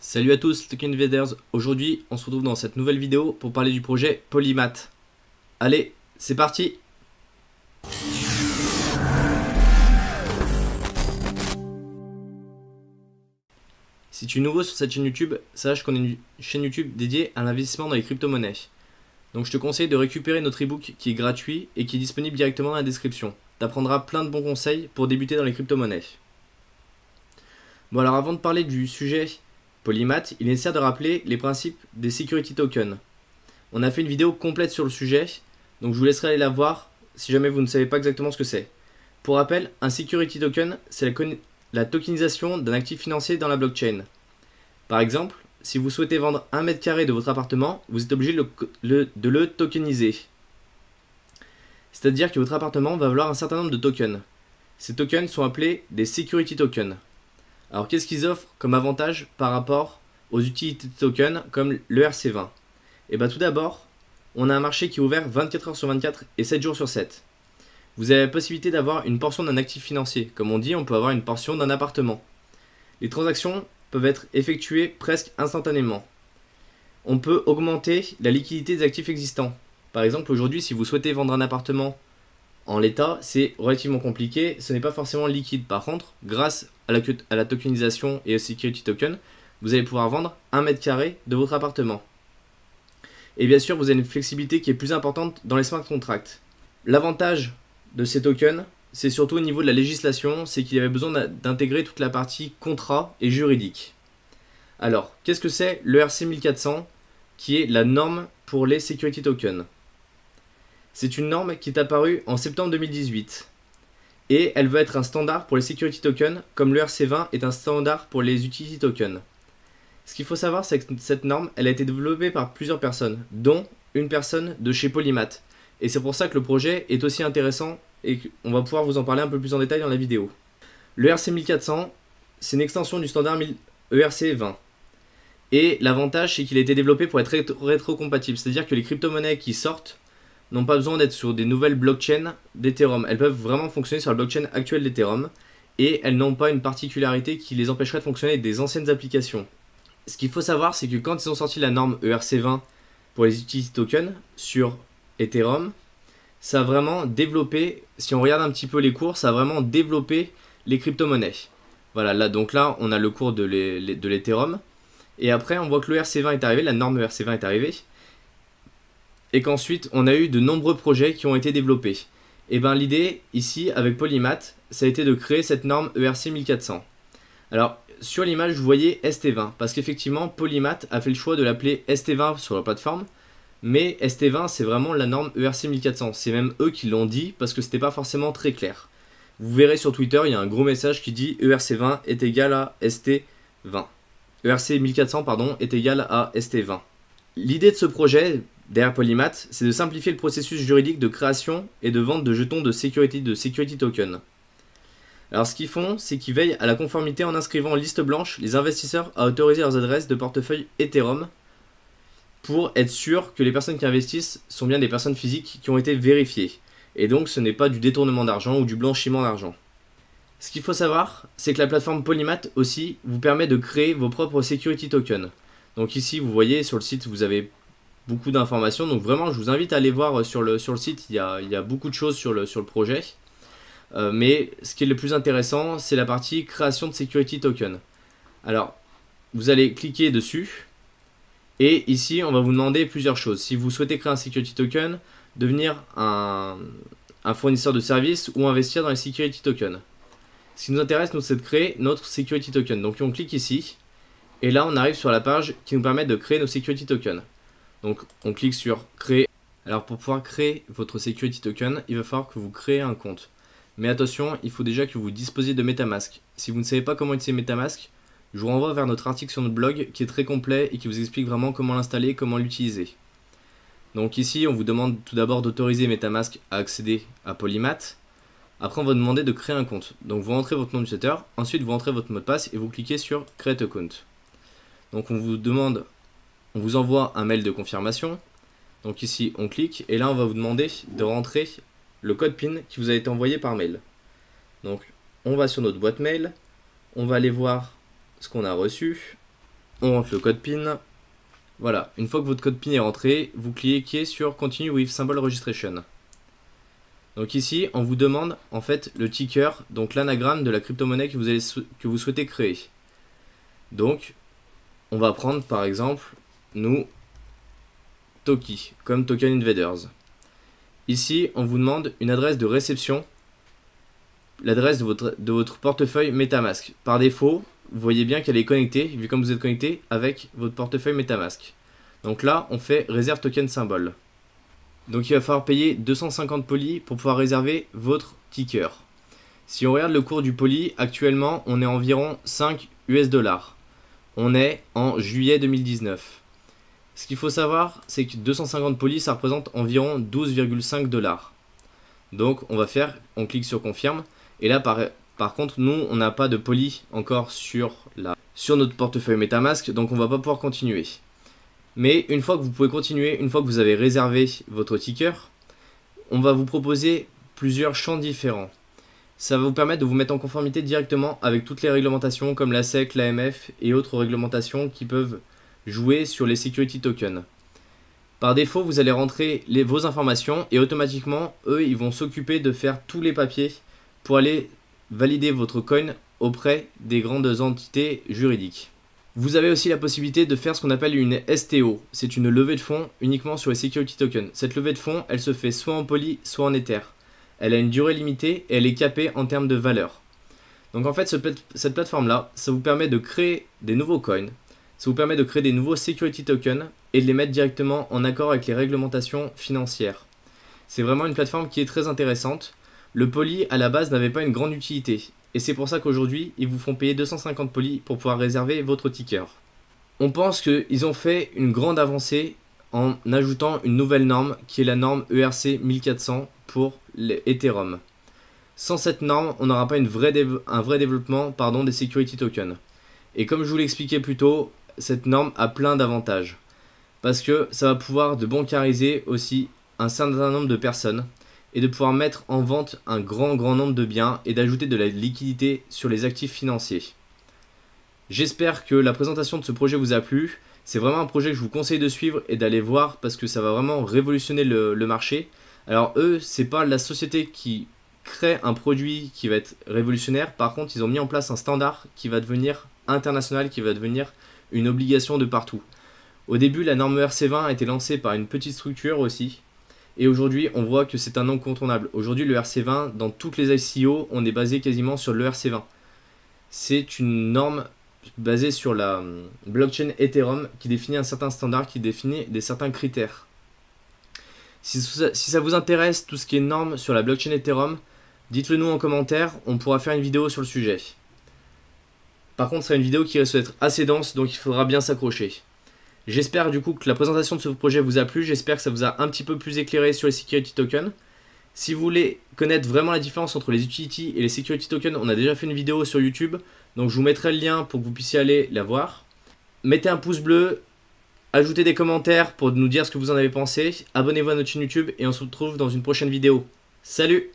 Salut à tous, Token Invaders. Aujourd'hui, on se retrouve dans cette nouvelle vidéo pour parler du projet Polymath. Allez, c'est parti! Si tu es nouveau sur cette chaîne YouTube, sache qu'on est une chaîne YouTube dédiée à l'investissement dans les crypto-monnaies. Donc je te conseille de récupérer notre ebook qui est gratuit et qui est disponible directement dans la description. Tu apprendras plein de bons conseils pour débuter dans les crypto-monnaies. Bon alors avant de parler du sujet Polymath, il est nécessaire de rappeler les principes des security tokens. On a fait une vidéo complète sur le sujet, donc je vous laisserai aller la voir si jamais vous ne savez pas exactement ce que c'est. Pour rappel, un security token, c'est la tokenisation d'un actif financier dans la blockchain. Par exemple, si vous souhaitez vendre 1 mètre carré de votre appartement, vous êtes obligé de le tokeniser. C'est-à-dire que votre appartement va valoir un certain nombre de tokens. Ces tokens sont appelés des security tokens. Alors qu'est-ce qu'ils offrent comme avantage par rapport aux utility tokens comme le RC20? Et bien tout d'abord, on a un marché qui est ouvert 24 heures sur 24 et 7 jours sur 7. Vous avez la possibilité d'avoir une portion d'un actif financier. Comme on dit, on peut avoir une portion d'un appartement. Les transactions peuvent être effectuées presque instantanément. On peut augmenter la liquidité des actifs existants. Par exemple, aujourd'hui, si vous souhaitez vendre un appartement en l'état, c'est relativement compliqué, ce n'est pas forcément liquide. Par contre, grâce à la tokenisation et au security token, vous allez pouvoir vendre 1 mètre carré de votre appartement. Et bien sûr, vous avez une flexibilité qui est plus importante dans les smart contracts. L'avantage de ces tokens, c'est surtout au niveau de la législation, c'est qu'il y avait besoin d'intégrer toute la partie contrat et juridique. Alors, qu'est-ce que c'est le RC 1400 qui est la norme pour les security tokens? C'est une norme qui est apparue en septembre 2018 et elle veut être un standard pour les security tokens comme le RC20 est un standard pour les utility tokens. Ce qu'il faut savoir, c'est que cette norme, elle a été développée par plusieurs personnes, dont une personne de chez Polymath. Et c'est pour ça que le projet est aussi intéressant et qu'on va pouvoir vous en parler un peu plus en détail dans la vidéo. Le RC 1400, c'est une extension du standard ERC20. Et l'avantage, c'est qu'il a été développé pour être rétrocompatible, c'est-à-dire que les crypto-monnaies qui sortent n'ont pas besoin d'être sur des nouvelles blockchains d'Ethereum. Elles peuvent vraiment fonctionner sur la blockchain actuelle d'Ethereum et elles n'ont pas une particularité qui les empêcherait de fonctionner avec des anciennes applications. Ce qu'il faut savoir, c'est que quand ils ont sorti la norme ERC20 pour les utility tokens sur Ethereum, ça a vraiment développé, si on regarde un petit peu les cours, ça a vraiment développé les crypto-monnaies. Voilà, là, donc là, on a le cours de l'Ethereum. Et après, on voit que le ERC20 est arrivé, la norme ERC20 est arrivée. Et qu'ensuite, on a eu de nombreux projets qui ont été développés. Et bien l'idée, ici, avec Polymath, ça a été de créer cette norme ERC 1400. Alors, sur l'image, vous voyez ST20, parce qu'effectivement, Polymath a fait le choix de l'appeler ST20 sur la plateforme, mais ST20, c'est vraiment la norme ERC 1400. C'est même eux qui l'ont dit, parce que c'était pas forcément très clair. Vous verrez sur Twitter, il y a un gros message qui dit ERC20 est égal à ST20. ERC 1400, pardon, est égal à ST20. L'idée de ce projet, derrière Polymath, c'est de simplifier le processus juridique de création et de vente de jetons de security token. Alors ce qu'ils font, c'est qu'ils veillent à la conformité en inscrivant en liste blanche les investisseurs à autoriser leurs adresses de portefeuille Ethereum pour être sûr que les personnes qui investissent sont bien des personnes physiques qui ont été vérifiées. Et donc ce n'est pas du détournement d'argent ou du blanchiment d'argent. Ce qu'il faut savoir, c'est que la plateforme Polymath aussi vous permet de créer vos propres security tokens. Donc ici, vous voyez sur le site, vous avez beaucoup d'informations. Donc vraiment, je vous invite à aller voir sur le site, il y a beaucoup de choses sur le projet. Mais ce qui est le plus intéressant, c'est la partie création de security token. Alors, vous allez cliquer dessus. Et ici, on va vous demander plusieurs choses. Si vous souhaitez créer un security token, devenir un fournisseur de services ou investir dans les security tokens. Ce qui nous intéresse, nous, c'est de créer notre security token. Donc on clique ici. Et là, on arrive sur la page qui nous permet de créer nos security tokens. Donc, on clique sur créer. Alors, pour pouvoir créer votre security token, il va falloir que vous créez un compte. Mais attention, il faut déjà que vous disposiez de MetaMask. Si vous ne savez pas comment utiliser MetaMask, je vous renvoie vers notre article sur notre blog qui est très complet et qui vous explique vraiment comment l'installer, comment l'utiliser. Donc ici, on vous demande tout d'abord d'autoriser MetaMask à accéder à Polymath. Après, on va demander de créer un compte. Donc, vous rentrez votre nom d'utilisateur, ensuite vous rentrez votre mot de passe et vous cliquez sur Create Account. Donc on vous envoie un mail de confirmation. Donc ici on clique et là on va vous demander de rentrer le code PIN qui vous a été envoyé par mail. Donc on va sur notre boîte mail, on va aller voir ce qu'on a reçu. On rentre le code PIN. Voilà, une fois que votre code PIN est rentré, vous cliquez sur Continue with Symbol Registration. Donc ici, on vous demande en fait le ticker, donc l'anagramme de la crypto-monnaie que vous souhaitez créer. Donc, on va prendre par exemple, nous, Toki, comme Token Invaders. Ici, on vous demande une adresse de réception, l'adresse de votre portefeuille MetaMask. Par défaut, vous voyez bien qu'elle est connectée, vu comme vous êtes connecté avec votre portefeuille MetaMask. Donc là, on fait réserve token symbole. Donc il va falloir payer 250 polis pour pouvoir réserver votre ticker. Si on regarde le cours du poli, actuellement, on est environ 5 $. On est en juillet 2019. Ce qu'il faut savoir, c'est que 250 polis, ça représente environ 12,5 $. Donc on clique sur confirme. Et là, par contre, nous, on n'a pas de poli encore sur notre portefeuille MetaMask, donc on va pas pouvoir continuer. Mais une fois que vous pouvez continuer, une fois que vous avez réservé votre ticker, on va vous proposer plusieurs champs différents. Ça va vous permettre de vous mettre en conformité directement avec toutes les réglementations comme la SEC, l'AMF et autres réglementations qui peuvent jouer sur les security tokens. Par défaut, vous allez rentrer vos informations et automatiquement, eux, ils vont s'occuper de faire tous les papiers pour aller valider votre coin auprès des grandes entités juridiques. Vous avez aussi la possibilité de faire ce qu'on appelle une STO. C'est une levée de fonds uniquement sur les security tokens. Cette levée de fonds, elle se fait soit en poly, soit en ether. Elle a une durée limitée et elle est capée en termes de valeur. Donc en fait, cette plateforme-là, ça vous permet de créer des nouveaux coins. Ça vous permet de créer des nouveaux security tokens et de les mettre directement en accord avec les réglementations financières. C'est vraiment une plateforme qui est très intéressante. Le poly, à la base, n'avait pas une grande utilité. Et c'est pour ça qu'aujourd'hui, ils vous font payer 250 polis pour pouvoir réserver votre ticker. On pense qu'ils ont fait une grande avancée en ajoutant une nouvelle norme qui est la norme ERC 1400 pour l'Ethereum. Sans cette norme, on n'aura pas un vrai développement des security tokens. Et comme je vous l'expliquais plus tôt, cette norme a plein d'avantages. Parce que ça va pouvoir de bancariser aussi un certain nombre de personnes et de pouvoir mettre en vente un grand nombre de biens et d'ajouter de la liquidité sur les actifs financiers. J'espère que la présentation de ce projet vous a plu. C'est vraiment un projet que je vous conseille de suivre et d'aller voir parce que ça va vraiment révolutionner le marché. Alors eux, c'est pas la société qui crée un produit qui va être révolutionnaire. Par contre, ils ont mis en place un standard qui va devenir international, qui va devenir une obligation de partout. Au début, la norme ERC20 a été lancée par une petite structure aussi. Et aujourd'hui, on voit que c'est un incontournable. Aujourd'hui, le ERC20, dans toutes les ICO, on est basé quasiment sur le ERC20. C'est une norme basée sur la blockchain Ethereum qui définit un certain standard, qui définit certains critères. Si ça vous intéresse, tout ce qui est normes sur la blockchain Ethereum, dites-le nous en commentaire, on pourra faire une vidéo sur le sujet. Par contre, c'est une vidéo qui risque d'être assez dense, donc il faudra bien s'accrocher. J'espère du coup que la présentation de ce projet vous a plu, j'espère que ça vous a un petit peu plus éclairé sur les security tokens. Si vous voulez connaître vraiment la différence entre les utilities et les security tokens, on a déjà fait une vidéo sur YouTube, donc je vous mettrai le lien pour que vous puissiez aller la voir. Mettez un pouce bleu, ajoutez des commentaires pour nous dire ce que vous en avez pensé, abonnez-vous à notre chaîne YouTube et on se retrouve dans une prochaine vidéo. Salut!